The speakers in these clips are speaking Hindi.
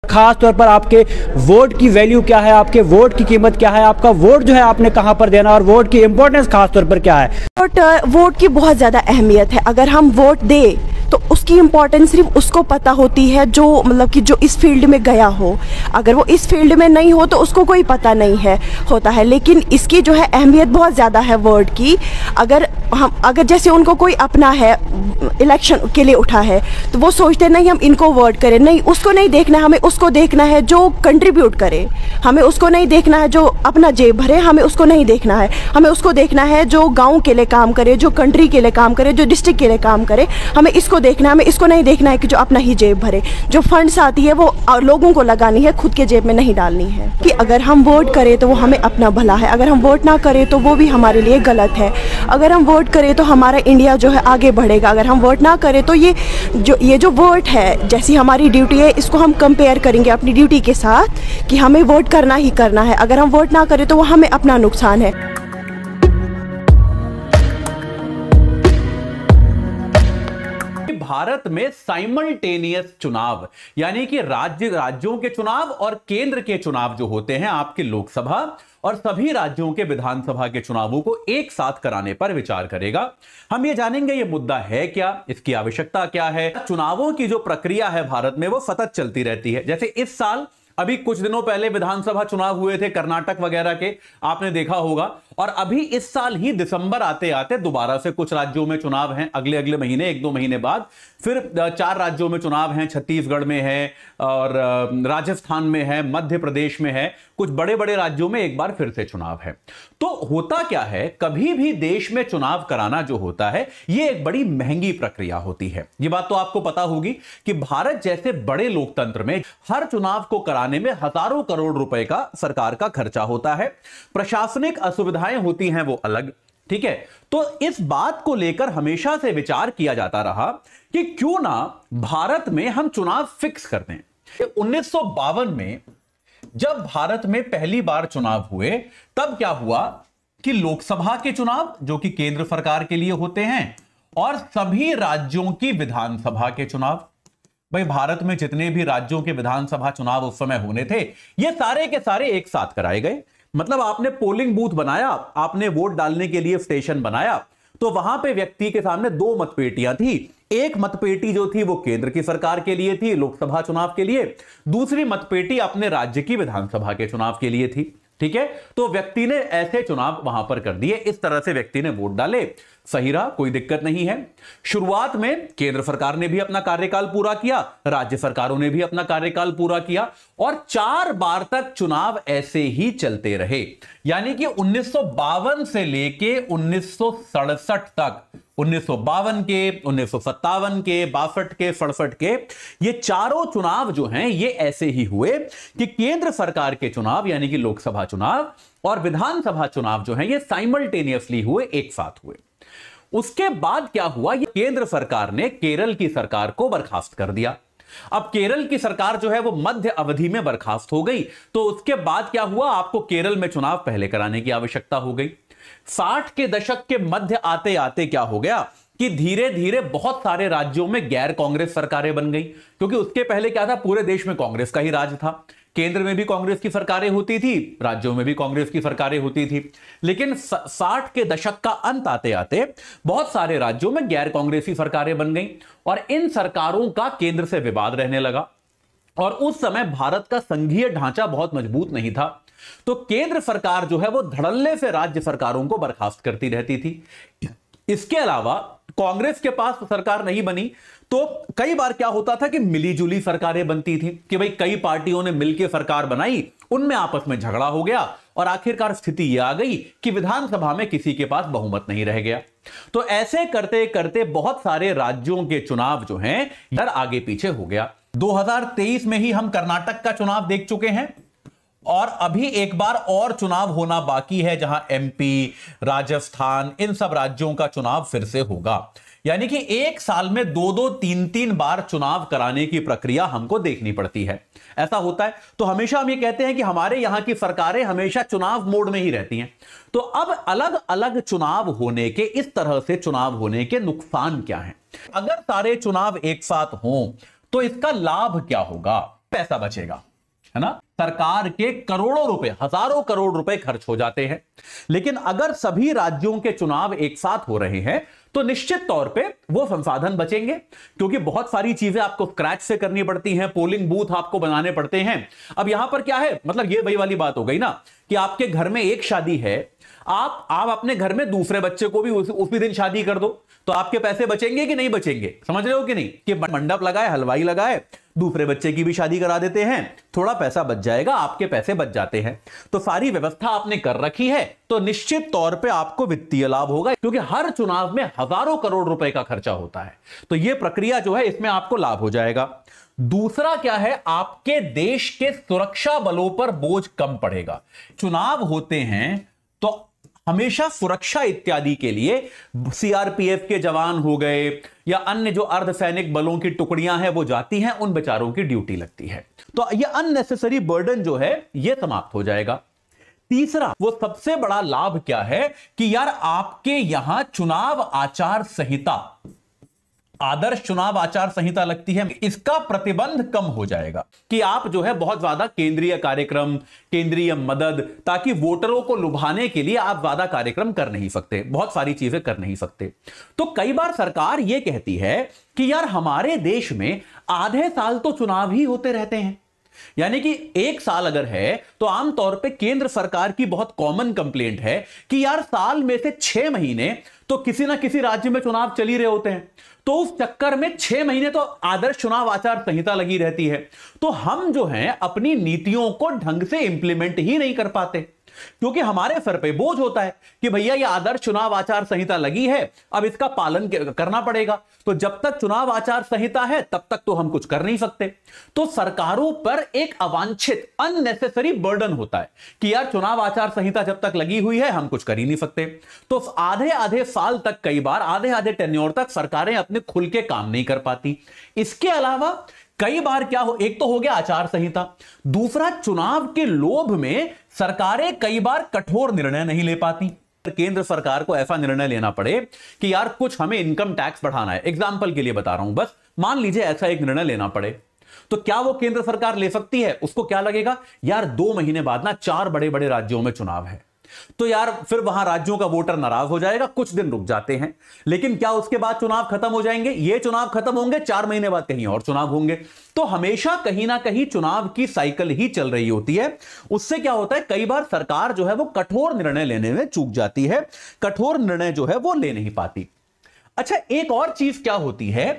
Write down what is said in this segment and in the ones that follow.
खास तौर पर आपके वोट की वैल्यू क्या है, आपके वोट की कीमत क्या है, आपका वोट जो है आपने कहां पर देना और वोट की इंपॉर्टेंस खास तौर पर क्या है। वोट की बहुत ज़्यादा अहमियत है। अगर हम वोट दें तो उसकी इम्पोर्टेंस सिर्फ उसको पता होती है जो मतलब कि जो इस फील्ड में गया हो। अगर वो इस फील्ड में नहीं हो तो उसको कोई पता नहीं है होता है। लेकिन इसकी जो है अहमियत बहुत ज़्यादा है वोट की। अगर जैसे उनको कोई अपना है इलेक्शन के लिए उठा है तो वो सोचते नहीं हम इनको वोट करें, नहीं उसको नहीं देखना, हमें उसको देखना है जो कंट्रीब्यूट करे। हमें उसको नहीं देखना है जो अपना जेब भरे, हमें उसको नहीं देखना है। हमें उसको देखना है जो गाँव के लिए काम करे, जो कंट्री के लिए काम करे, जो डिस्ट्रिक्ट के लिए काम करे। हमें इसको देखना है, हमें इसको नहीं देखना है कि जो अपना ही जेब भरे। जो फंड्स आती है वो लोगों को लगानी है, खुद के जेब में नहीं डालनी है। कि अगर हम वोट करें तो वो हमें अपना भला है, अगर हम वोट ना करें तो वो भी हमारे लिए गलत है। अगर हम वोट करें तो हमारा इंडिया जो है आगे बढ़ेगा। अगर हम वोट ना करें तो ये जो वोट है, जैसी हमारी ड्यूटी है, इसको हम कंपेयर करेंगे अपनी ड्यूटी के साथ कि हमें वोट करना ही करना है। अगर हम वोट ना करें तो वो हमें अपना नुकसान है। भारत में साइमल्टेनियस चुनाव यानी कि राज्यों के चुनाव और केंद्र के चुनाव जो होते हैं, आपके लोकसभा और सभी राज्यों के विधानसभा के चुनावों को एक साथ कराने पर विचार करेगा। हम ये जानेंगे ये मुद्दा है क्या, इसकी आवश्यकता क्या है। चुनावों की जो प्रक्रिया है भारत में वो सतत चलती रहती है। जैसे इस साल अभी कुछ दिनों पहले विधानसभा चुनाव हुए थे कर्नाटक वगैरह के, आपने देखा होगा। और अभी इस साल ही दिसंबर आते आते दोबारा से कुछ राज्यों में चुनाव हैं। अगले महीने 1-2 महीने बाद फिर 4 राज्यों में चुनाव हैं। छत्तीसगढ़ में है और राजस्थान में है, मध्य प्रदेश में है, कुछ बड़े बड़े राज्यों में एक बार फिर से चुनाव है। तो होता क्या है, कभी भी देश में चुनाव कराना जो होता है यह एक बड़ी महंगी प्रक्रिया होती है। यह बात तो आपको पता होगी कि भारत जैसे बड़े लोकतंत्र में हर चुनाव को कराने में हजारों करोड़ रुपए का सरकार का खर्चा होता है। प्रशासनिक असुविधाएं होती हैं वो अलग, ठीक है। तो इस बात को लेकर हमेशा से विचार किया जाता रहा कि क्यों ना भारत में हम चुनाव फिक्स कर दें। 1952 में जब भारत में पहली बार चुनाव हुए तब क्या हुआ कि लोकसभा के चुनाव जो कि केंद्र सरकार के लिए होते हैं और सभी राज्यों की विधानसभा के चुनाव, भाई भारत में जितने भी राज्यों के विधानसभा चुनाव उस समय होने थे ये सारे के सारे एक साथ कराए गए। मतलब आपने पोलिंग बूथ बनाया, आपने वोट डालने के लिए स्टेशन बनाया, तो वहां पे व्यक्ति के सामने 2 मतपेटियां थी। एक मतपेटी जो थी वो केंद्र की सरकार के लिए थी, लोकसभा चुनाव के लिए। दूसरी मतपेटी अपने राज्य की विधानसभा के चुनाव के लिए थी, ठीक है। तो व्यक्ति ने ऐसे चुनाव वहां पर कर दिए, इस तरह से व्यक्ति ने वोट डाले, सही रहा, कोई दिक्कत नहीं है। शुरुआत में केंद्र सरकार ने भी अपना कार्यकाल पूरा किया, राज्य सरकारों ने भी अपना कार्यकाल पूरा किया और 4 बार तक चुनाव ऐसे ही चलते रहे। यानी कि 1952 से लेके 1967 तक, 1952 के, 1957 के, 62 के, 67 के, ये चारों चुनाव जो हैं ये ऐसे ही हुए कि केंद्र सरकार के चुनाव यानी कि लोकसभा चुनाव और विधानसभा चुनाव जो हैं ये साइमल्टेनियसली हुए, एक साथ हुए। उसके बाद क्या हुआ, ये केंद्र सरकार ने केरल की सरकार को बर्खास्त कर दिया। अब केरल की सरकार जो है वो मध्य अवधि में बर्खास्त हो गई, तो उसके बाद क्या हुआ, आपको केरल में चुनाव पहले कराने की आवश्यकता हो गई। 60 के दशक के मध्य आते आते क्या हो गया कि धीरे धीरे बहुत सारे राज्यों में गैर कांग्रेस सरकारें बन गई, क्योंकि उसके पहले क्या था, पूरे देश में कांग्रेस का ही राज था। केंद्र में भी कांग्रेस की सरकारें होती थी, राज्यों में भी कांग्रेस की सरकारें होती थी। लेकिन 60 के दशक का अंत आते आते बहुत सारे राज्यों में गैर कांग्रेसी सरकारें बन गईं और इन सरकारों का केंद्र से विवाद रहने लगा। और उस समय भारत का संघीय ढांचा बहुत मजबूत नहीं था, तो केंद्र सरकार जो है वो धड़ल्ले से राज्य सरकारों को बर्खास्त करती रहती थी। इसके अलावा कांग्रेस के पास सरकार नहीं बनी तो कई बार क्या होता था कि मिलीजुली सरकारें बनती थी कि भाई कई पार्टियों ने मिलकर सरकार बनाई, उनमें आपस में झगड़ा हो गया और आखिरकार स्थिति यह आ गई कि विधानसभा में किसी के पास बहुमत नहीं रह गया। तो ऐसे करते करते बहुत सारे राज्यों के चुनाव जो हैं यार आगे पीछे हो गया। 2023 में ही हम कर्नाटक का चुनाव देख चुके हैं और अभी एक बार और चुनाव होना बाकी है जहां एमपी, राजस्थान, इन सब राज्यों का चुनाव फिर से होगा। यानी कि एक साल में 2-2, 3-3 बार चुनाव कराने की प्रक्रिया हमको देखनी पड़ती है। ऐसा होता है तो हमेशा हम ये कहते हैं कि हमारे यहां की सरकारें हमेशा चुनाव मोड में ही रहती हैं। तो अब अलग अलग चुनाव होने के, इस तरह से चुनाव होने के नुकसान क्या हैं? अगर सारे चुनाव एक साथ हों तो इसका लाभ क्या होगा? पैसा बचेगा, है ना। सरकार के करोड़ों रुपए, हजारों करोड़ रुपए खर्च हो जाते हैं। लेकिन अगर सभी राज्यों के चुनाव एक साथ हो रहे हैं तो निश्चित तौर पे वो संसाधन बचेंगे, क्योंकि बहुत सारी चीजें आपको स्क्रैच से करनी पड़ती हैं, पोलिंग बूथ आपको बनाने पड़ते हैं। अब यहां पर क्या है, मतलब ये वही वाली बात हो गई ना कि आपके घर में एक शादी है, आप अपने घर में दूसरे बच्चे को भी उसी दिन शादी कर दो, तो आपके पैसे बचेंगे कि नहीं बचेंगे, समझ रहे हो कि नहीं, कि मंडप लगाए, हलवाई लगाए, दूसरे बच्चे की भी शादी करा देते हैं, थोड़ा पैसा बच जाएगा, आपके पैसे बच जाते हैं। तो सारी व्यवस्था आपने कर रखी है तो निश्चित तौर पे आपको वित्तीय लाभ होगा, क्योंकि हर चुनाव में हजारों करोड़ रुपए का खर्चा होता है। तो यह प्रक्रिया जो है इसमें आपको लाभ हो जाएगा। दूसरा क्या है, आपके देश के सुरक्षा बलों पर बोझ कम पड़ेगा। चुनाव होते हैं तो हमेशा सुरक्षा इत्यादि के लिए सीआरपीएफ के जवान हो गए या अन्य जो अर्धसैनिक बलों की टुकड़ियां हैं वो जाती हैं, उन बेचारों की ड्यूटी लगती है। तो ये अननेसेसरी बर्डन जो है ये समाप्त हो जाएगा। तीसरा, वो सबसे बड़ा लाभ क्या है कि यार आपके यहां चुनाव आचार संहिता, आदर्श चुनाव आचार संहिता लगती है, इसका प्रतिबंध कम हो जाएगा कि आप जो है बहुत ज्यादा केंद्रीय कार्यक्रम, केंद्रीय मदद, ताकि वोटरों को लुभाने के लिए आप ज्यादा कार्यक्रम कर नहीं सकते, बहुत सारी चीजें कर नहीं सकते। तो कई बार सरकार यह कहती है कि यार हमारे देश में आधे साल तो चुनाव ही होते रहते हैं, यानी कि एक साल अगर है तो आमतौर पे केंद्र सरकार की बहुत कॉमन कंप्लेंट है कि यार साल में से 6 महीने तो किसी ना किसी राज्य में चुनाव चल ही रहे होते हैं, तो उस चक्कर में 6 महीने तो आदर्श चुनाव आचार संहिता लगी रहती है। तो हम जो हैं अपनी नीतियों को ढंग से इंप्लीमेंट ही नहीं कर पाते, क्योंकि हमारे सर पे बोझ होता है कि भैया ये आदर्श चुनाव आचार संहिता लगी है, अब इसका पालन करना पड़ेगा। तो जब तक चुनाव आचार संहिता है तब तक तो हम कुछ कर नहीं सकते। तो सरकारों पर एक अवांछित अननेसेसरी बर्डन होता है कि यार चुनाव आचार संहिता जब तक लगी हुई है हम कुछ कर ही नहीं सकते। तो आधे आधे साल तक, कई बार आधे आधे टेन्योर तक सरकारें अपने खुल के काम नहीं कर पाती। इसके अलावा कई बार क्या हो, एक तो हो गया आचार संहिता, दूसरा चुनाव के लोभ में सरकारें कई बार कठोर निर्णय नहीं ले पाती। केंद्र सरकार को ऐसा निर्णय लेना पड़े कि यार कुछ हमें इनकम टैक्स बढ़ाना है, एग्जाम्पल के लिए बता रहा हूं, बस मान लीजिए ऐसा एक निर्णय लेना पड़े, तो क्या वो केंद्र सरकार ले सकती है? उसको क्या लगेगा, यार 2 महीने बाद ना 4 बड़े बड़े राज्यों में चुनाव है, तो यार फिर वहां राज्यों का वोटर नाराज हो जाएगा, कुछ दिन रुक जाते हैं। लेकिन क्या उसके बाद चुनाव खत्म हो जाएंगे? ये चुनाव खत्म होंगे, 4 महीने बाद कहीं और चुनाव होंगे। तो हमेशा कहीं ना कहीं चुनाव की साइकिल ही चल रही होती है। उससे क्या होता है, कई बार सरकार जो है वो कठोर निर्णय लेने में चूक जाती है, कठोर निर्णय जो है वो ले नहीं पाती। अच्छा, एक और चीज क्या होती है,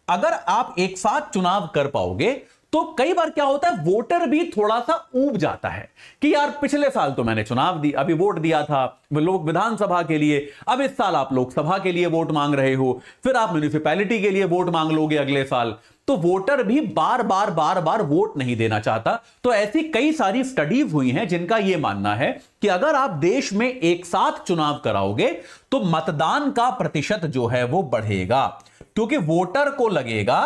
अगर आप एक साथ चुनाव कर पाओगे तो कई बार क्या होता है, वोटर भी थोड़ा सा ऊब जाता है कि यार पिछले साल तो मैंने चुनाव दी, अभी वोट दिया था लोक विधानसभा के लिए, अब इस साल आप लोकसभा के लिए वोट मांग रहे हो, फिर आप म्युनिसिपैलिटी के लिए वोट मांग लोगे अगले साल। तो वोटर भी बार बार वोट नहीं देना चाहता। तो ऐसी कई सारी स्टडीज हुई हैं जिनका यह मानना है कि अगर आप देश में एक साथ चुनाव कराओगे तो मतदान का प्रतिशत जो है वो बढ़ेगा, क्योंकि वोटर को लगेगा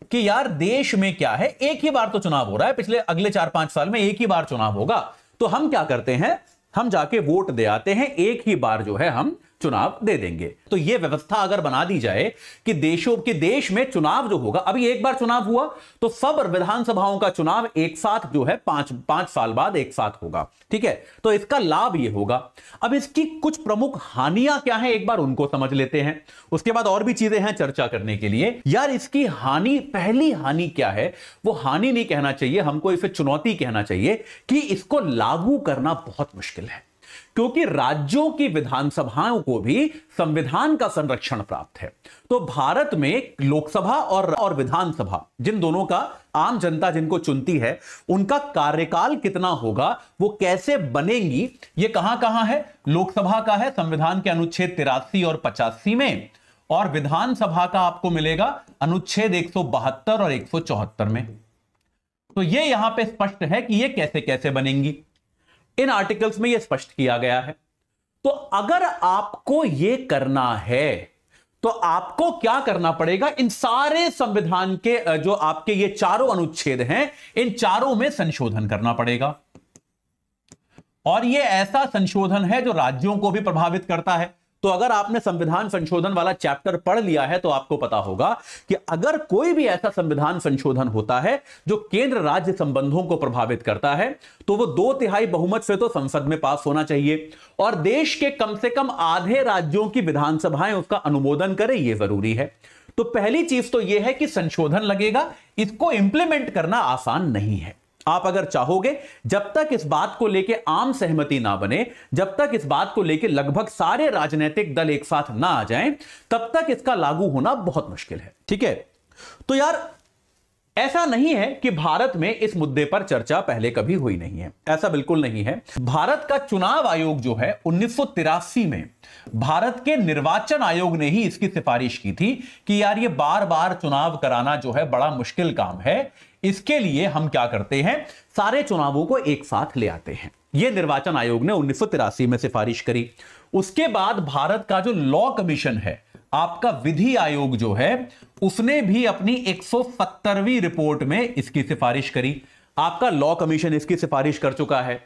कि यार देश में क्या है, एक ही बार तो चुनाव हो रहा है, पिछले अगले 4-5 साल में एक ही बार चुनाव होगा, तो हम क्या करते हैं, हम जाके वोट दे आते हैं, एक ही बार जो है हम चुनाव दे देंगे। तो यह व्यवस्था अगर बना दी जाए कि देश में चुनाव जो होगा, अभी एक बार चुनाव हुआ तो सब विधानसभाओं का चुनाव एक साथ जो है 5 साल बाद एक साथ होगा, ठीक है, तो इसका लाभ यह होगा। अब इसकी कुछ प्रमुख हानियां क्या हैं, एक बार उनको समझ लेते हैं, उसके बाद और भी चीजें हैं चर्चा करने के लिए। यार इसकी हानि, पहली हानि क्या है, वो हानि नहीं कहना चाहिए, हमको इसे चुनौती कहना चाहिए कि इसको लागू करना बहुत मुश्किल है, क्योंकि राज्यों की विधानसभाओं को भी संविधान का संरक्षण प्राप्त है। तो भारत में लोकसभा और विधानसभा, जिन दोनों का आम जनता जिनको चुनती है, उनका कार्यकाल कितना होगा, वो कैसे बनेंगी, ये कहां है, लोकसभा का है संविधान के अनुच्छेद 83 और 85 में, और विधानसभा का आपको मिलेगा अनुच्छेद 172 और 174 में। तो ये यहां पे स्पष्ट है कि ये कैसे कैसे बनेंगी, इन आर्टिकल्स में यह स्पष्ट किया गया है। तो अगर आपको यह करना है तो आपको क्या करना पड़ेगा, इन सारे संविधान के जो आपके ये चारों अनुच्छेद हैं, इन चारों में संशोधन करना पड़ेगा। और यह ऐसा संशोधन है जो राज्यों को भी प्रभावित करता है। तो अगर आपने संविधान संशोधन वाला चैप्टर पढ़ लिया है तो आपको पता होगा कि अगर कोई भी ऐसा संविधान संशोधन होता है जो केंद्र राज्य संबंधों को प्रभावित करता है तो वो 2/3 बहुमत से तो संसद में पास होना चाहिए और देश के कम से कम आधे राज्यों की विधानसभाएं उसका अनुमोदन करें, यह जरूरी है। तो पहली चीज तो यह है कि संशोधन लगेगा, इसको इंप्लीमेंट करना आसान नहीं है। आप अगर चाहोगे, जब तक इस बात को लेकर आम सहमति ना बने, जब तक इस बात को लेकर लगभग सारे राजनीतिक दल एक साथ ना आ जाएं, तब तक इसका लागू होना बहुत मुश्किल है। ठीक है, तो यार ऐसा नहीं है कि भारत में इस मुद्दे पर चर्चा पहले कभी हुई नहीं है, ऐसा बिल्कुल नहीं है। भारत का चुनाव आयोग जो है 1983 में भारत के निर्वाचन आयोग ने ही इसकी सिफारिश की थी कि यार ये बार बार चुनाव कराना जो है बड़ा मुश्किल काम है, इसके लिए हम क्या करते हैं, सारे चुनावों को एक साथ ले आते हैं। यह निर्वाचन आयोग ने 1983 में सिफारिश करी। उसके बाद भारत का जो लॉ कमीशन है, आपका विधि आयोग जो है, उसने भी अपनी 170वीं रिपोर्ट में इसकी सिफारिश करी। आपका लॉ कमीशन इसकी सिफारिश कर चुका है।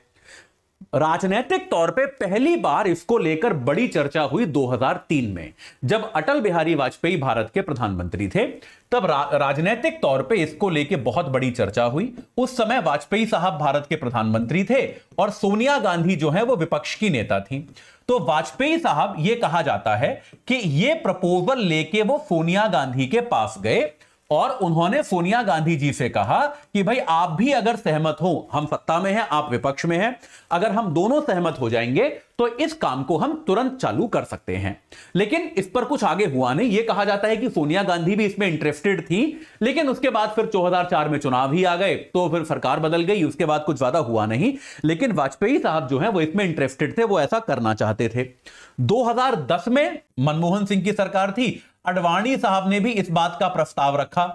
राजनीतिक तौर पे पहली बार इसको लेकर बड़ी चर्चा हुई 2003 में, जब अटल बिहारी वाजपेयी भारत के प्रधानमंत्री थे। तब राजनीतिक तौर पे इसको लेकर बहुत बड़ी चर्चा हुई। उस समय वाजपेयी साहब भारत के प्रधानमंत्री थे और सोनिया गांधी जो है वो विपक्ष की नेता थी। तो वाजपेयी साहब, ये कहा जाता है कि ये प्रपोजल लेके वो सोनिया गांधी के पास गए और उन्होंने सोनिया गांधी जी से कहा कि भाई आप भी अगर सहमत हो, हम सत्ता में हैं, आप विपक्ष में हैं, अगर हम दोनों सहमत हो जाएंगे तो इस काम को हम तुरंत चालू कर सकते हैं। लेकिन इस पर कुछ आगे हुआ नहीं। यह कहा जाता है कि सोनिया गांधी भी इसमें इंटरेस्टेड थी, लेकिन उसके बाद फिर 2004 में चुनाव ही आ गए, तो फिर सरकार बदल गई, उसके बाद कुछ ज्यादा हुआ नहीं। लेकिन वाजपेयी साहब जो है वो इसमें इंटरेस्टेड थे, वो ऐसा करना चाहते थे। 2010 में मनमोहन सिंह की सरकार थी, अडवाणी साहब ने भी इस बात का प्रस्ताव रखा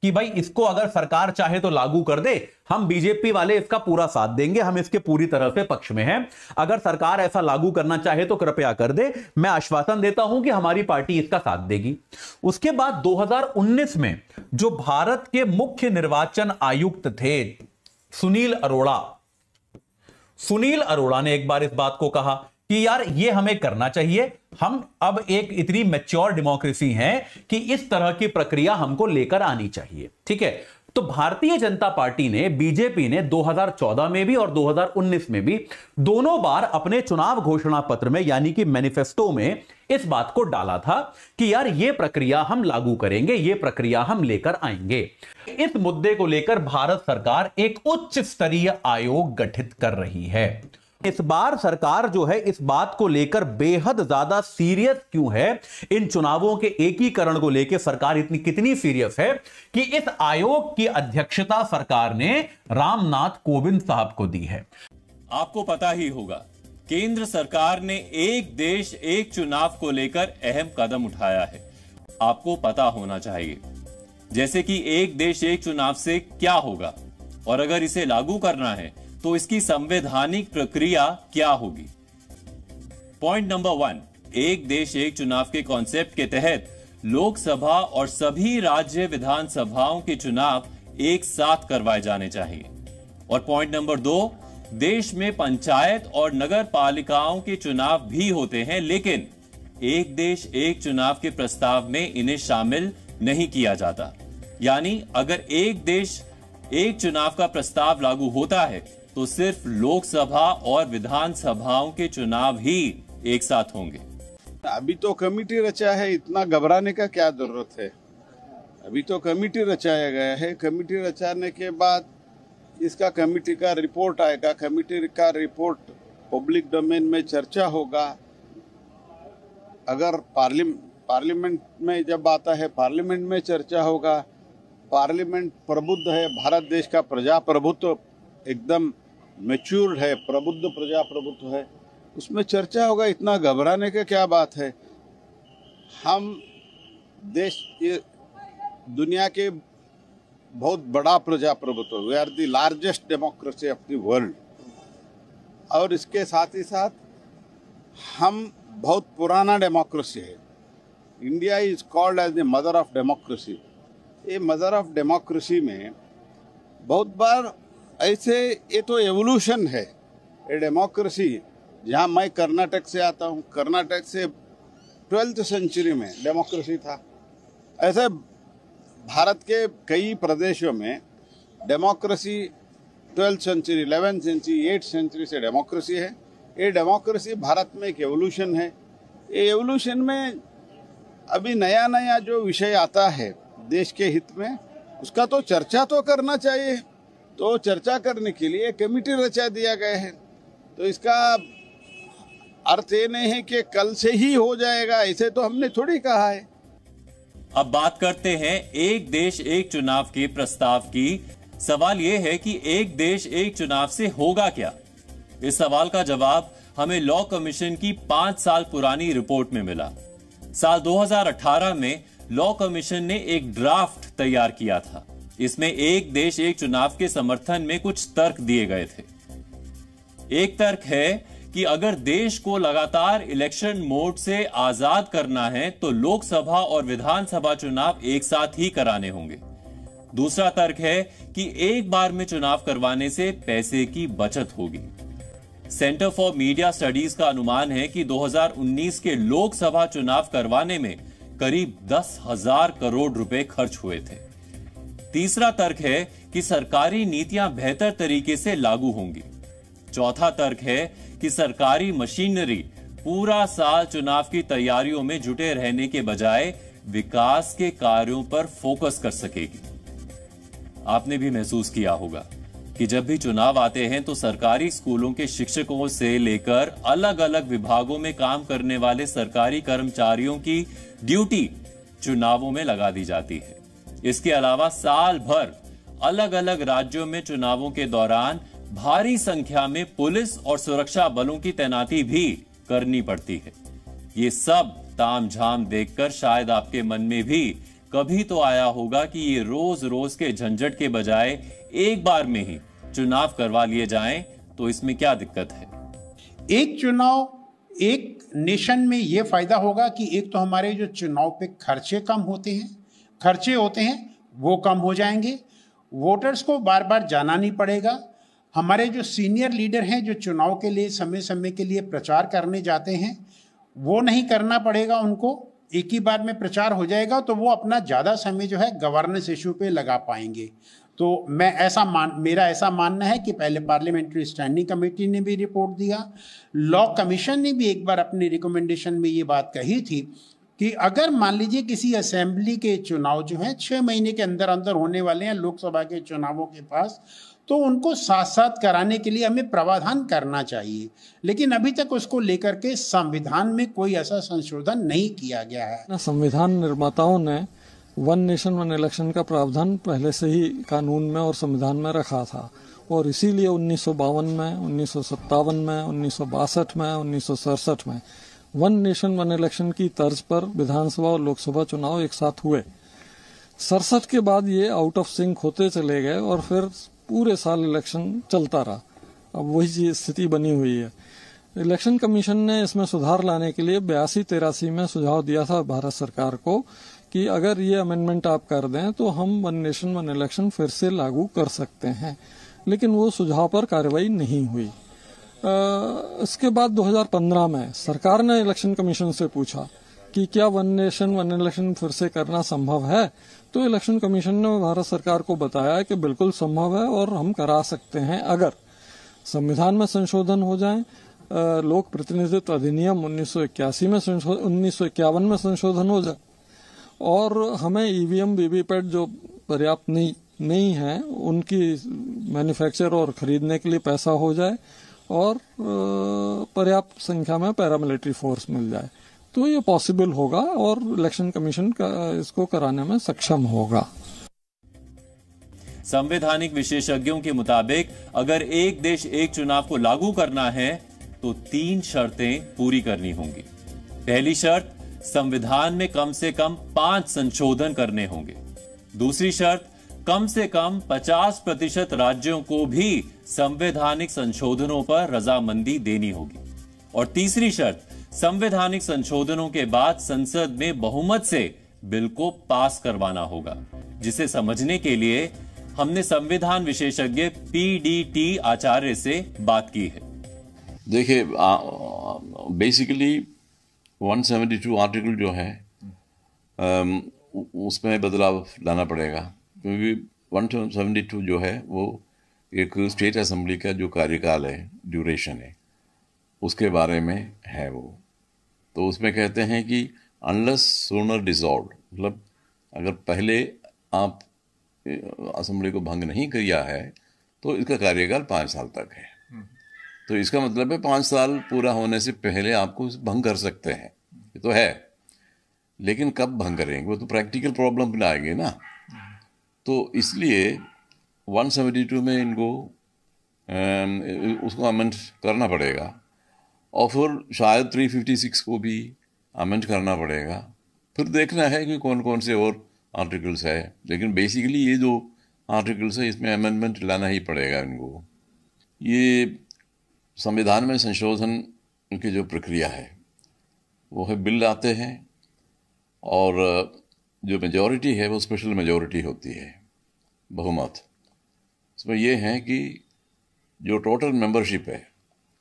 कि भाई इसको अगर सरकार चाहे तो लागू कर दे, हम बीजेपी वाले इसका पूरा साथ देंगे, हम इसके पूरी तरह से पक्ष में हैं। अगर सरकार ऐसा लागू करना चाहे तो कृपया कर दे, मैं आश्वासन देता हूं कि हमारी पार्टी इसका साथ देगी। उसके बाद 2019 में जो भारत के मुख्य निर्वाचन आयुक्त थे सुनील अरोड़ा ने एक बार इस बात को कहा कि यार ये हमें करना चाहिए, हम अब एक इतनी मैच्योर डेमोक्रेसी हैं कि इस तरह की प्रक्रिया हमको लेकर आनी चाहिए। ठीक है, तो भारतीय जनता पार्टी ने, बीजेपी ने 2014 में भी और 2019 में भी दोनों बार अपने चुनाव घोषणा पत्र में यानी कि मैनिफेस्टो में इस बात को डाला था कि यार ये प्रक्रिया हम लागू करेंगे, ये प्रक्रिया हम लेकर आएंगे। इस मुद्दे को लेकर भारत सरकार एक उच्च स्तरीय आयोग गठित कर रही है। इस बार सरकार जो है इस बात को लेकर बेहद ज्यादा सीरियस क्यों है, इन चुनावों के एकीकरण को लेकर सरकार कितनी सीरियस है कि इस आयोग की अध्यक्षता सरकार ने रामनाथ कोविंद साहब को दी है। आपको पता ही होगा, केंद्र सरकार ने एक देश एक चुनाव को लेकर अहम कदम उठाया है। आपको पता होना चाहिए जैसे कि एक देश एक चुनाव से क्या होगा और अगर इसे लागू करना है तो इसकी संवैधानिक प्रक्रिया क्या होगी। पॉइंट नंबर 1, एक देश एक चुनाव के कॉन्सेप्ट के तहत लोकसभा और सभी राज्य विधानसभाओं के चुनाव एक साथ करवाए जाने चाहिए। और पॉइंट नंबर 2, देश में पंचायत और नगर पालिकाओं के चुनाव भी होते हैं, लेकिन एक देश एक चुनाव के प्रस्ताव में इन्हें शामिल नहीं किया जाता। यानी अगर एक देश एक चुनाव का प्रस्ताव लागू होता है तो सिर्फ लोकसभा और विधानसभाओं के चुनाव ही एक साथ होंगे। अभी तो कमेटी रचा है, इतना घबराने का क्या जरूरत है। अभी तो कमेटी रचाया गया है, कमेटी रचाने के बाद इसका कमेटी का रिपोर्ट आएगा, कमेटी का रिपोर्ट पब्लिक डोमेन में चर्चा होगा। अगर पार्लियामेंट में जब आता है, पार्लियामेंट में चर्चा होगा। पार्लियामेंट प्रबुद्ध है, भारत देश का प्रजाप्रभुत्व एकदम मैच्योर्ड है, प्रबुद्ध प्रजाप्रभुत्व है, उसमें चर्चा होगा। इतना घबराने का क्या बात है। हम देश, दुनिया के बहुत बड़ा प्रजाप्रभुत्व, we are the largest democracy of the world. और इसके साथ ही साथ हम बहुत पुराना डेमोक्रेसी है। India is called as the mother of democracy. ये मदर ऑफ डेमोक्रेसी में बहुत बार ऐसे, ये तो एवोल्यूशन है। ये डेमोक्रेसी, जहाँ मैं कर्नाटक से आता हूँ, कर्नाटक से 12th सेंचुरी में डेमोक्रेसी था। ऐसे भारत के कई प्रदेशों में democracy 12th century, 11th century, 8th century से डेमोक्रेसी है। ये डेमोक्रेसी भारत में एक एवोल्यूशन है। ये एवोल्यूशन में अभी नया नया जो विषय आता है देश के हित में, उसका तो चर्चा तो करना चाहिए। तो चर्चा करने के लिए कमेटी रचा दिया गया है। तो इसका अर्थ ये नहीं है कि कल से ही हो जाएगा, ऐसे तो हमने थोड़ी कहा है। अब बात करते हैं एक देश एक चुनाव के प्रस्ताव की। सवाल यह है कि एक देश एक चुनाव से होगा क्या? इस सवाल का जवाब हमें लॉ कमीशन की 5 साल पुरानी रिपोर्ट में मिला। साल 2018 में लॉ कमीशन ने एक ड्राफ्ट तैयार किया था। इसमें एक देश एक चुनाव के समर्थन में कुछ तर्क दिए गए थे। एक तर्क है कि अगर देश को लगातार इलेक्शन मोड से आजाद करना है तो लोकसभा और विधानसभा चुनाव एक साथ ही कराने होंगे। दूसरा तर्क है कि एक बार में चुनाव करवाने से पैसे की बचत होगी। सेंटर फॉर मीडिया स्टडीज का अनुमान है कि 2019 के लोकसभा चुनाव करवाने में करीब 10,000 करोड़ रुपए खर्च हुए थे। तीसरा तर्क है कि सरकारी नीतियां बेहतर तरीके से लागू होंगी। चौथा तर्क है कि सरकारी मशीनरी पूरा साल चुनाव की तैयारियों में जुटे रहने के बजाय विकास के कार्यों पर फोकस कर सकेगी। आपने भी महसूस किया होगा कि जब भी चुनाव आते हैं तो सरकारी स्कूलों के शिक्षकों से लेकर अलग अलग विभागों में काम करने वाले सरकारी कर्मचारियों की ड्यूटी चुनावों में लगा दी जाती है। इसके अलावा साल भर अलग अलग राज्यों में चुनावों के दौरान भारी संख्या में पुलिस और सुरक्षा बलों की तैनाती भी करनी पड़ती है। ये सब तामझाम देखकर शायद आपके मन में भी कभी तो आया होगा कि ये रोज रोज के झंझट के बजाय एक बार में ही चुनाव करवा लिए जाएं तो इसमें क्या दिक्कत है। एक चुनाव एक नेशन में यह फायदा होगा कि एक तो हमारे जो चुनाव पे खर्चे होते हैं वो कम हो जाएंगे। वोटर्स को बार बार जाना नहीं पड़ेगा। हमारे जो सीनियर लीडर हैं जो चुनाव के लिए समय समय के लिए प्रचार करने जाते हैं वो नहीं करना पड़ेगा उनको, एक ही बार में प्रचार हो जाएगा। तो वो अपना ज़्यादा समय जो है गवर्नेंस इशू पे लगा पाएंगे। तो मेरा ऐसा मानना है कि पहले पार्लियामेंट्री स्टैंडिंग कमेटी ने भी रिपोर्ट दिया, लॉ कमीशन ने भी एक बार अपनी रिकमेंडेशन में ये बात कही थी कि अगर मान लीजिए किसी असेंबली के चुनाव जो हैं 6 महीने के अंदर अंदर होने वाले हैं लोकसभा के चुनावों के पास, तो उनको साथ साथ कराने के लिए हमें प्रावधान करना चाहिए। लेकिन अभी तक उसको लेकर के संविधान में कोई ऐसा संशोधन नहीं किया गया है। संविधान निर्माताओं ने वन नेशन वन इलेक्शन का प्रावधान पहले से ही कानून में और संविधान में रखा था और इसीलिए 1952 में, 1957 में, 1962 में, 1967 में वन नेशन वन इलेक्शन की तर्ज पर विधानसभा और लोकसभा चुनाव एक साथ हुए। 67 के बाद ये आउट ऑफ सिंक होते चले गए और फिर पूरे साल इलेक्शन चलता रहा। अब वही स्थिति बनी हुई है। इलेक्शन कमीशन ने इसमें सुधार लाने के लिए 82-83 में सुझाव दिया था भारत सरकार को कि अगर ये अमेंडमेंट आप कर दें तो हम वन नेशन वन इलेक्शन फिर से लागू कर सकते हैं, लेकिन वो सुझाव पर कार्रवाई नहीं हुई। इसके बाद 2015 में सरकार ने इलेक्शन कमीशन से पूछा कि क्या वन नेशन वन इलेक्शन फिर से करना संभव है, तो इलेक्शन कमीशन ने भारत सरकार को बताया कि बिल्कुल संभव है और हम करा सकते हैं अगर संविधान में संशोधन हो जाए, लोक प्रतिनिधित्व अधिनियम 1951 में संशोधन हो जाए और हमें ईवीएम वीवीपैट जो पर्याप्त नहीं है उनकी मैन्युफैक्चर और खरीदने के लिए पैसा हो जाए और पर्याप्त संख्या में पैरामिलिट्री फोर्स मिल जाए, तो ये पॉसिबल होगा और इलेक्शन कमीशन इसको कराने में सक्षम होगा। संवैधानिक विशेषज्ञों के मुताबिक अगर एक देश एक चुनाव को लागू करना है तो 3 शर्तें पूरी करनी होंगी। पहली शर्त, संविधान में कम से कम 5 संशोधन करने होंगे। दूसरी शर्त, कम से कम 50% राज्यों को भी संवैधानिक संशोधनों पर रजामंदी देनी होगी। और तीसरी शर्त, संवैधानिक संशोधनों के बाद संसद में बहुमत से बिल को पास करवाना होगा, जिसे समझने के लिए हमने संविधान विशेषज्ञ PDT आचार्य से बात की है। देखिए, बेसिकली 172 आर्टिकल जो है उसमें बदलाव लाना पड़ेगा, क्योंकि 172 जो है वो एक स्टेट असेंबली का जो कार्यकाल है, ड्यूरेशन है, उसके बारे में है वो। तो उसमें कहते हैं कि अनलेस सोनर डिसॉल्व, मतलब अगर पहले आप असेंबली को भंग नहीं किया है तो इसका कार्यकाल 5 साल तक है। तो इसका मतलब है 5 साल पूरा होने से पहले आपको भंग कर सकते हैं, ये तो है। लेकिन कब भंग करेंगे, वो तो प्रैक्टिकल प्रॉब्लम लाएंगे ना। तो इसलिए 172 में इनको उसको अमेंड करना पड़ेगा, और फिर शायद 356 को भी अमेंड करना पड़ेगा। फिर देखना है कि कौन कौन से और आर्टिकल्स है, लेकिन बेसिकली ये जो आर्टिकल्स है इसमें अमेंडमेंट लाना ही पड़ेगा इनको। ये संविधान में संशोधन की जो प्रक्रिया है वो है, बिल आते हैं और जो मेजॉरिटी है वो स्पेशल मेजॉरिटी होती है, बहुमत। इसमें ये है कि जो टोटल मेंबरशिप है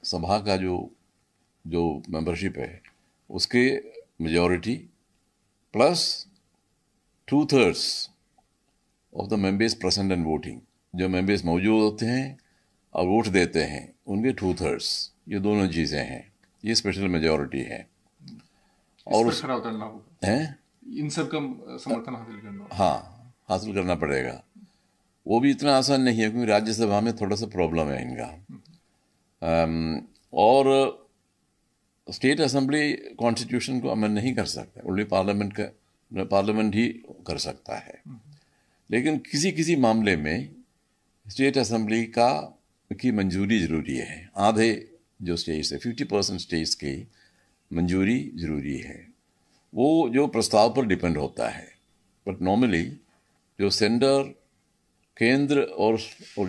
सभा का, जो मेंबरशिप है उसके majority plus 2/3 of the members present and voting, जो मेंबर्स मौजूद होते हैं और वोट देते हैं उनके 2/3, ये दोनों चीज़ें हैं, ये स्पेशल मेजॉरिटी है। और खरा उतरना होगा, हैं इन सब का समर्थन हासिल करना, हाँ हासिल करना पड़ेगा। वो भी इतना आसान नहीं है क्योंकि राज्यसभा में थोड़ा सा प्रॉब्लम है इनका। और स्टेट असेंबली कॉन्स्टिट्यूशन को अमेंड नहीं कर सकता, ओनली पार्लियामेंट ही कर सकता है। लेकिन किसी किसी मामले में स्टेट असेंबली की मंजूरी ज़रूरी है। आधे जो स्टेट्स है, 50% स्टेट्स की मंजूरी ज़रूरी है। वो जो प्रस्ताव पर डिपेंड होता है, बट नॉर्मली जो सेंटर, केंद्र और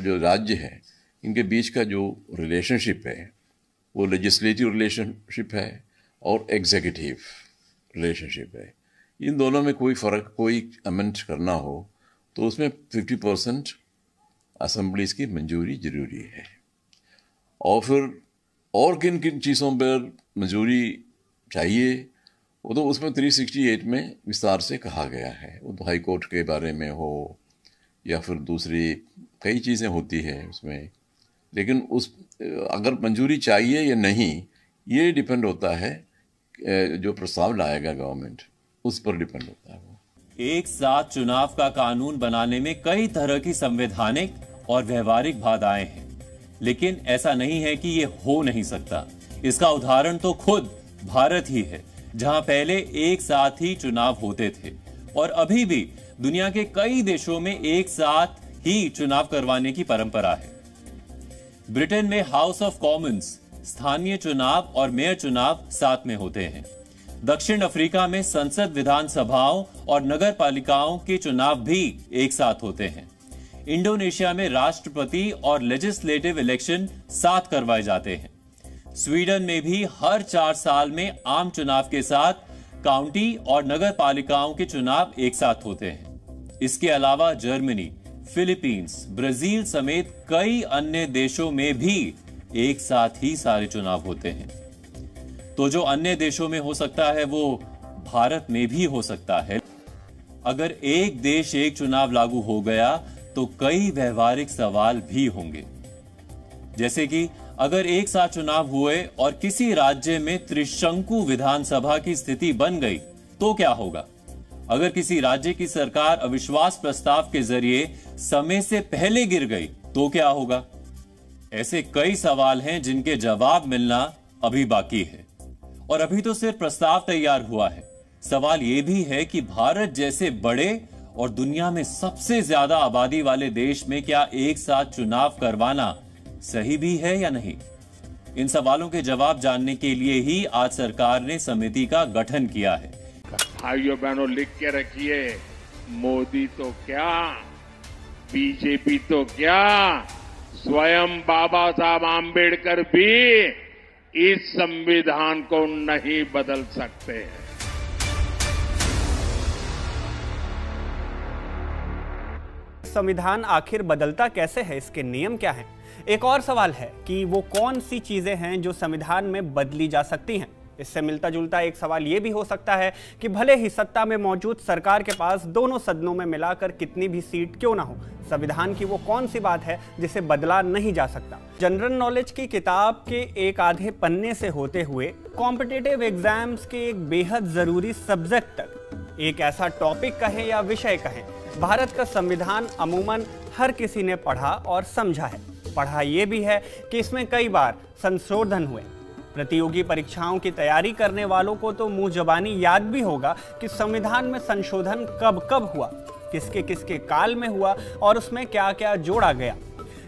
जो राज्य है, इनके बीच का जो रिलेशनशिप है वो लेजिस्लेटिव रिलेशनशिप है और एग्जीक्यूटिव रिलेशनशिप है। इन दोनों में कोई फ़र्क, कोई अमेंड करना हो तो उसमें 50% असेंबलीज की मंजूरी ज़रूरी है। और फिर और किन किन चीज़ों पर मंजूरी चाहिए वो तो उसमें 368 में विस्तार से कहा गया है। वो तो हाई कोर्ट के बारे में हो या फिर दूसरी कई चीज़ें होती हैं उसमें, लेकिन उस अगर मंजूरी चाहिए या नहीं ये डिपेंड होता है, जो प्रस्ताव लाएगा गवर्नमेंट उस पर डिपेंड होता है। एक साथ चुनाव का कानून बनाने में कई तरह की संवैधानिक और व्यवहारिक बाधाएं हैं, लेकिन ऐसा नहीं है कि ये हो नहीं सकता। इसका उदाहरण तो खुद भारत ही है, जहां पहले एक साथ ही चुनाव होते थे और अभी भी दुनिया के कई देशों में एक साथ ही चुनाव करवाने की परंपरा है। ब्रिटेन में हाउस ऑफ कॉमन्स स्थानीय चुनाव और मेयर चुनाव साथ में होते हैं। दक्षिण अफ्रीका में संसद, विधानसभाओं और नगर पालिकाओं के चुनाव भी एक साथ होते हैं। इंडोनेशिया में राष्ट्रपति और लेजिस्लेटिव इलेक्शन साथ करवाए जाते हैं। स्वीडन में भी हर 4 साल में आम चुनाव के साथ काउंटी और नगर पालिकाओं के चुनाव एक साथ होते हैं। इसके अलावा जर्मनी, फिलीपींस, ब्राजील समेत कई अन्य देशों में भी एक साथ ही सारे चुनाव होते हैं। तो जो अन्य देशों में हो सकता है वो भारत में भी हो सकता है। अगर एक देश एक चुनाव लागू हो गया तो कई व्यवहारिक सवाल भी होंगे, जैसे कि अगर एक साथ चुनाव हुए और किसी राज्य में त्रिशंकु विधानसभा की स्थिति बन गई तो क्या होगा? अगर किसी राज्य की सरकार अविश्वास प्रस्ताव के जरिए समय से पहले गिर गई तो क्या होगा? ऐसे कई सवाल हैं जिनके जवाब मिलना अभी बाकी है और अभी तो सिर्फ प्रस्ताव तैयार हुआ है। सवाल यह भी है कि भारत जैसे बड़े और दुनिया में सबसे ज्यादा आबादी वाले देश में क्या एक साथ चुनाव करवाना सही भी है या नहीं? इन सवालों के जवाब जानने के लिए ही आज सरकार ने समिति का गठन किया है। भाइयों बहनों लिख के रखिए, मोदी तो क्या, बीजेपी तो क्या, स्वयं बाबा साहब आम्बेडकर भी इस संविधान को नहीं बदल सकते हैं। संविधान आखिर बदलता कैसे है, इसके नियम क्या हैं? एक और सवाल है कि वो कौन सी चीजें हैं जो संविधान में बदली जा सकती हैं। इससे मिलता जुलता एक सवाल ये भी हो सकता है कि भले ही सत्ता में मौजूद सरकार के पास दोनों सदनों में मिलाकर कितनी भी सीट क्यों ना हो, संविधान की वो कौन सी बात है जिसे बदला नहीं जा सकता। जनरल नॉलेज की किताब के एक आधे पन्ने से होते हुए कॉम्पिटिटिव एग्जाम्स के एक बेहद जरूरी सब्जेक्ट तक, एक ऐसा टॉपिक कहें या विषय कहें, भारत का संविधान अमूमन हर किसी ने पढ़ा और समझा है। पढ़ा यह भी है कि इसमें कई बार संशोधन हुए। प्रतियोगी परीक्षाओं की तैयारी करने वालों को तो मुंह जबानी याद भी होगा कि संविधान में संशोधन कब कब हुआ, किसके किसके काल में हुआ और उसमें क्या क्या जोड़ा गया।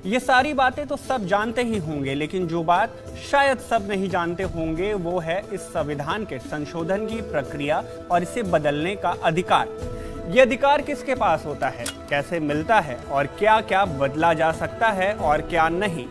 ये सारी बातें तो सब जानते ही होंगे, लेकिन जो बात शायद सब नहीं जानते होंगे वो है इस संविधान के संशोधन की प्रक्रिया और इसे बदलने का अधिकार। ये अधिकार किसके पास होता है, कैसे मिलता है और क्या क्या बदला जा सकता है और क्या नहीं।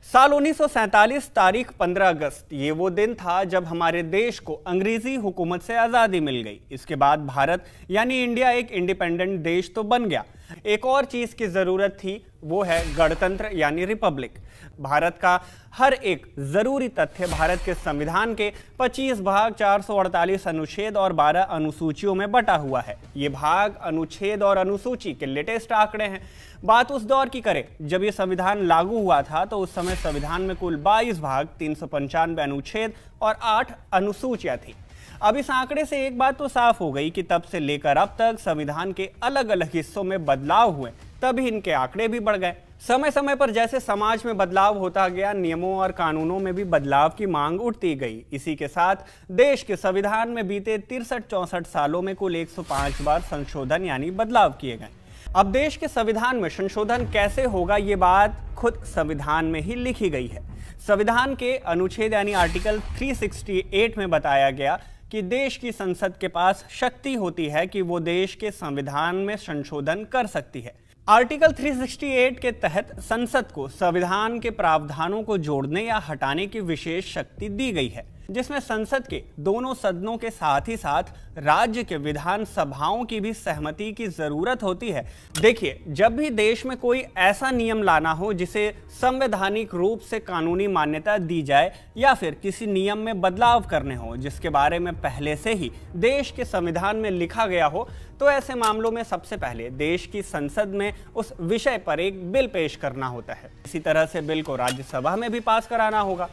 साल 1947 तारीख 15 अगस्त, ये वो दिन था जब हमारे देश को अंग्रेजी हुकूमत से आज़ादी मिल गई। इसके बाद भारत यानी इंडिया एक इंडिपेंडेंट देश तो बन गया। एक और चीज़ की ज़रूरत थी, वो है गणतंत्र यानी रिपब्लिक। भारत का हर एक ज़रूरी तथ्य भारत के संविधान के 25 भाग 448 अनुच्छेद और 12 अनुसूचियों में बटा हुआ है। ये भाग, अनुच्छेद और अनुसूची के लेटेस्ट आंकड़े हैं। बात उस दौर की करें जब ये संविधान लागू हुआ था, तो उस समय संविधान में कुल 22 भाग, 395 अनुच्छेद और 8 अनुसूचियां थी। अब इस आंकड़े से एक बात तो साफ हो गई कि तब से लेकर अब तक संविधान के अलग अलग हिस्सों में बदलाव हुए, तभी इनके आंकड़े भी बढ़ गए। समय समय पर जैसे समाज में बदलाव होता गया, नियमों और कानूनों में भी बदलाव की मांग उठती गई। इसी के साथ देश के संविधान में बीते 63-64 सालों में कुल 105 बार संशोधन यानी बदलाव किए गए। अब देश के संविधान में संशोधन कैसे होगा, ये बात खुद संविधान में ही लिखी गई है। संविधान के अनुच्छेद यानी आर्टिकल 368 में बताया गया कि देश की संसद के पास शक्ति होती है कि वो देश के संविधान में संशोधन कर सकती है। आर्टिकल 368 के तहत संसद को संविधान के प्रावधानों को जोड़ने या हटाने की विशेष शक्ति दी गई है, जिसमें संसद के दोनों सदनों के साथ ही साथ राज्य के विधान सभाओं की भी सहमति की जरूरत होती है। देखिए, जब भी देश में कोई ऐसा नियम लाना हो जिसे संवैधानिक रूप से कानूनी मान्यता दी जाए या फिर किसी नियम में बदलाव करने हो जिसके बारे में पहले से ही देश के संविधान में लिखा गया हो, तो ऐसे मामलों में सबसे पहले देश की संसद में उस विषय पर एक बिल पेश करना होता है। इसी तरह से बिल को राज्यसभा में भी पास कराना होगा।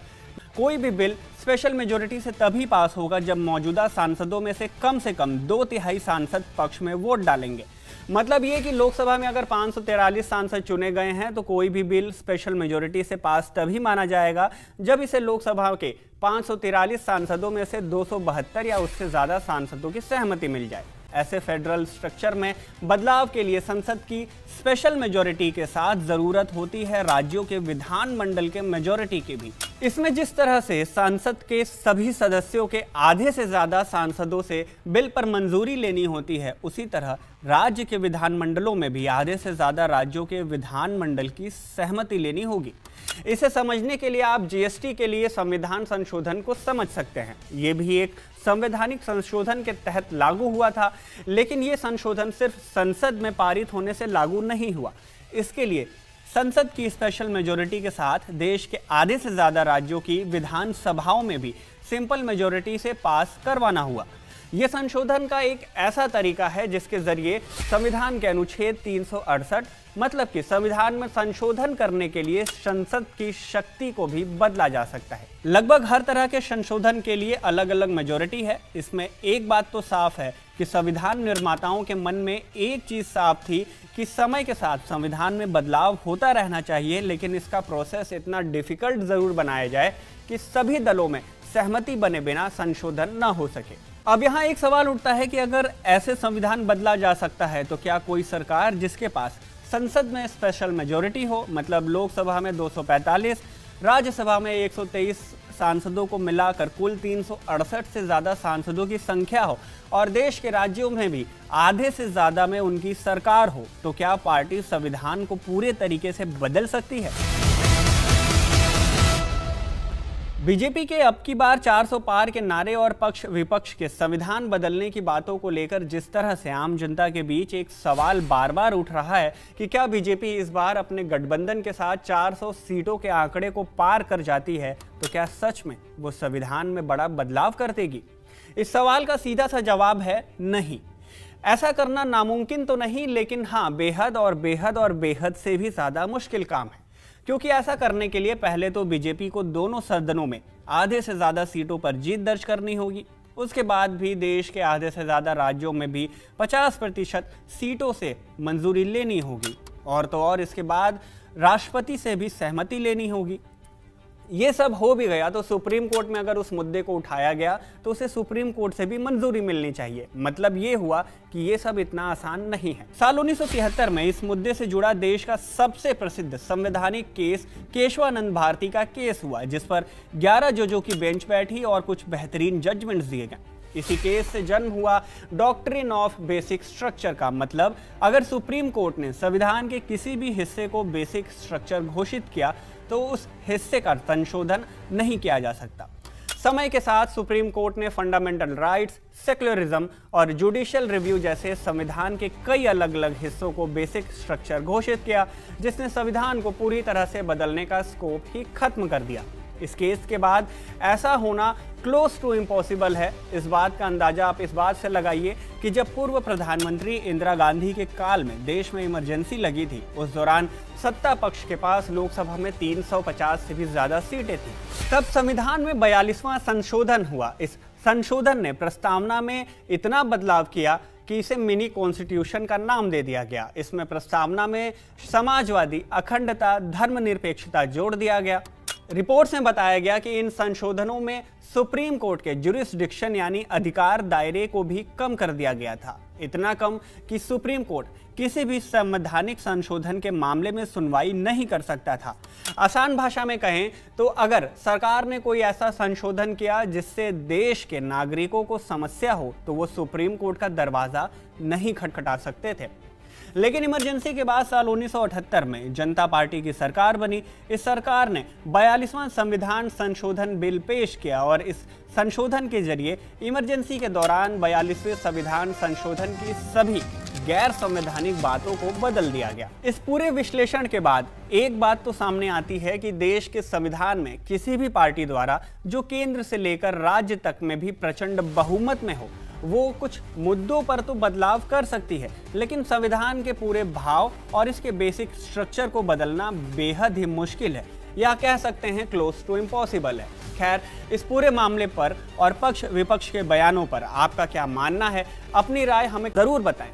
कोई भी बिल स्पेशल मेजोरिटी से तभी पास होगा जब मौजूदा सांसदों में से कम 2/3 सांसद पक्ष में वोट डालेंगे। मतलब ये कि लोकसभा में अगर 543 सांसद चुने गए हैं तो कोई भी बिल स्पेशल मेजोरिटी से पास तभी माना जाएगा जब इसे लोकसभा के 543 सांसदों में से 272 या उससे ज़्यादा सांसदों की सहमति मिल जाए। ऐसे फेडरल स्ट्रक्चर में बदलाव के लिए संसद की स्पेशल मेजोरिटी के साथ जरूरत होती है राज्यों के विधानमंडल के मेजोरिटी की भी। इसमें जिस तरह से संसद के सभी सदस्यों के आधे से ज्यादा सांसदों से बिल पर मंजूरी लेनी होती है, उसी तरह राज्य के विधानमंडलों में भी आधे से ज्यादा राज्यों के विधानमंडल की सहमति लेनी होगी। इसे समझने के लिए आप जीएसटी के लिए संविधान संशोधन को समझ सकते हैं। ये भी एक संवैधानिक संशोधन के तहत लागू हुआ था, लेकिन ये संशोधन सिर्फ संसद में पारित होने से लागू नहीं हुआ। इसके लिए संसद की स्पेशल मेजोरिटी के साथ देश के आधे से ज्यादा राज्यों की विधान सभाओं में भी सिंपल मेजोरिटी से पास करवाना हुआ। यह संशोधन का एक ऐसा तरीका है जिसके जरिए संविधान के अनुच्छेद 368 मतलब कि संविधान में संशोधन करने के लिए संसद की शक्ति को भी बदला जा सकता है। लगभग हर तरह के संशोधन के लिए अलग अलग मेजोरिटी है। इसमें एक बात तो साफ है कि संविधान निर्माताओं के मन में एक चीज साफ थी कि समय के साथ संविधान में बदलाव होता रहना चाहिए, लेकिन इसका प्रोसेस इतना डिफिकल्ट जरूर बनाया जाए कि सभी दलों में सहमति बने बिना संशोधन न हो सके। अब यहाँ एक सवाल उठता है कि अगर ऐसे संविधान बदला जा सकता है तो क्या कोई सरकार जिसके पास संसद में स्पेशल मेजोरिटी हो, मतलब लोकसभा में 245, राज्यसभा में 123 सांसदों को मिलाकर कुल 368 से ज़्यादा सांसदों की संख्या हो और देश के राज्यों में भी आधे से ज़्यादा में उनकी सरकार हो, तो क्या पार्टी संविधान को पूरे तरीके से बदल सकती है? बीजेपी के अब की बार 400 पार के नारे और पक्ष विपक्ष के संविधान बदलने की बातों को लेकर जिस तरह से आम जनता के बीच एक सवाल बार बार उठ रहा है कि क्या बीजेपी इस बार अपने गठबंधन के साथ 400 सीटों के आंकड़े को पार कर जाती है, तो क्या सच में वो संविधान में बड़ा बदलाव कर देगी? इस सवाल का सीधा सा जवाब है नहीं। ऐसा करना नामुमकिन तो नहीं, लेकिन हाँ, बेहद और बेहद और बेहद से भी ज्यादा मुश्किल काम है। क्योंकि ऐसा करने के लिए पहले तो बीजेपी को दोनों सदनों में आधे से ज्यादा सीटों पर जीत दर्ज करनी होगी। उसके बाद भी देश के आधे से ज्यादा राज्यों में भी 50% सीटों से मंजूरी लेनी होगी, और तो और इसके बाद राष्ट्रपति से भी सहमति लेनी होगी। ये सब हो भी गया तो सुप्रीम कोर्ट में अगर उस मुद्दे को उठाया गया तो उसे सुप्रीम कोर्ट से भी मंजूरी मिलनी चाहिए। मतलब ये हुआ कि ये सब इतना आसान नहीं है। साल 1973 में इस मुद्दे से जुड़ा देश का सबसे प्रसिद्ध संवैधानिक केस केशवानंद भारती का केस हुआ, जिस पर 11 जजों की बेंच बैठी और कुछ बेहतरीन जजमेंट्स दिए गए। इसी केस से जन्म हुआ डॉक्ट्रिन ऑफ बेसिक स्ट्रक्चर का। मतलब अगर सुप्रीम कोर्ट ने संविधान के किसी भी हिस्से को बेसिक स्ट्रक्चर घोषित किया तो उस हिस्से का संशोधन नहीं किया जा सकता। समय के साथ सुप्रीम कोर्ट ने फंडामेंटल राइट्स, सेक्युलरिज्म और जुडिशियल रिव्यू जैसे संविधान के कई अलग अलग हिस्सों को बेसिक स्ट्रक्चर घोषित किया, जिसने संविधान को पूरी तरह से बदलने का स्कोप ही खत्म कर दिया। इस केस के बाद ऐसा होना क्लोज टू इम्पॉसिबल है। इस बात का अंदाजा आप इस बात से लगाइए कि जब पूर्व प्रधानमंत्री इंदिरा गांधी के काल में देश में इमरजेंसी लगी थी, उस दौरान सत्ता पक्ष के पास लोकसभा में 350 से भी ज्यादा सीटें थी। तब संविधान में 42वां संशोधन हुआ। इस संशोधन ने प्रस्तावना में इतना बदलाव किया कि इसे मिनी कॉन्स्टिट्यूशन का नाम दे दिया गया। इसमें प्रस्तावना में समाजवादी, अखंडता, धर्मनिरपेक्षता जोड़ दिया गया। रिपोर्ट्स में बताया गया कि इन संशोधनों में सुप्रीम कोर्ट के जुरिस्डिक्शन यानी अधिकार दायरे को भी कम कर दिया गया था। इतना कम कि सुप्रीम कोर्ट किसी भी संवैधानिक संशोधन के मामले में सुनवाई नहीं कर सकता था। आसान भाषा में कहें तो अगर सरकार ने कोई ऐसा संशोधन किया जिससे देश के नागरिकों को समस्या हो तो वो सुप्रीम कोर्ट का दरवाजा नहीं खटखटा सकते थे। लेकिन इमरजेंसी के बाद साल 1978 में जनता पार्टी की सरकार बनी। इस सरकार ने 42वां संविधान संशोधन बिल पेश किया और इस संशोधन के जरिए इमरजेंसी के दौरान 42वें संविधान संशोधन की सभी गैर संवैधानिक बातों को बदल दिया गया। इस पूरे विश्लेषण के बाद एक बात तो सामने आती है कि देश के संविधान में किसी भी पार्टी द्वारा जो केंद्र से लेकर राज्य तक में भी प्रचंड बहुमत में हो, वो कुछ मुद्दों पर तो बदलाव कर सकती है, लेकिन संविधान के पूरे भाव और इसके बेसिक स्ट्रक्चर को बदलना बेहद ही मुश्किल है, या कह सकते हैं क्लोज टू इम्पॉसिबल है। खैर, इस पूरे मामले पर और पक्ष विपक्ष के बयानों पर आपका क्या मानना है? अपनी राय हमें जरूर बताएं।